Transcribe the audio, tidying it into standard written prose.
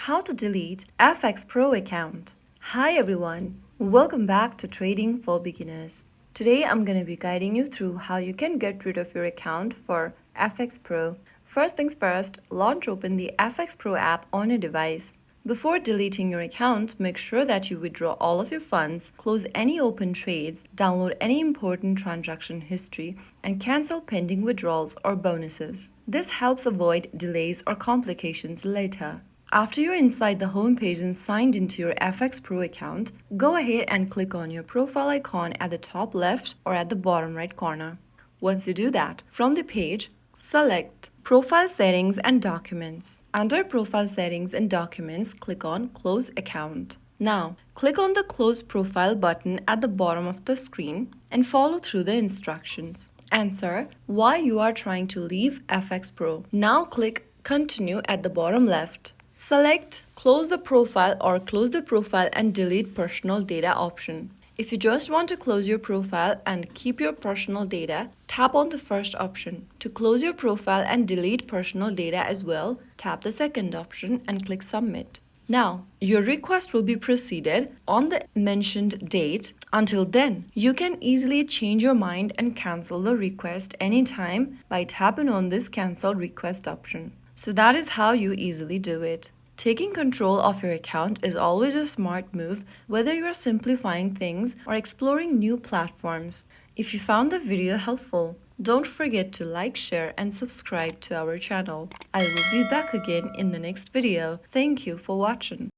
How to delete FxPro account. Hi everyone, welcome back to Trading for Beginners. Today I'm going to be guiding you through how you can get rid of your account for FxPro. First things first, launch open the FxPro app on your device. Before deleting your account, make sure that you withdraw all of your funds, close any open trades, download any important transaction history, and cancel pending withdrawals or bonuses. This helps avoid delays or complications later. After you're inside the home page and signed into your FxPro account, go ahead and click on your profile icon at the top left or at the bottom right corner. Once you do that, from the page, select Profile Settings and Documents. Under Profile Settings and Documents, click on Close Account. Now, click on the Close Profile button at the bottom of the screen and follow through the instructions. Answer why you are trying to leave FxPro. Now click Continue at the bottom left. Select Close the Profile or Close the Profile and Delete Personal Data option. If you just want to close your profile and keep your personal data, tap on the first option. To close your profile and delete personal data as well, tap the second option and click Submit. Now, your request will be proceeded on the mentioned date. Until then, you can easily change your mind and cancel the request anytime by tapping on this Cancel Request option. So that is how you easily do it. Taking control of your account is always a smart move, whether you are simplifying things or exploring new platforms. If you found the video helpful, don't forget to like, share, and subscribe to our channel. I will be back again in the next video. Thank you for watching.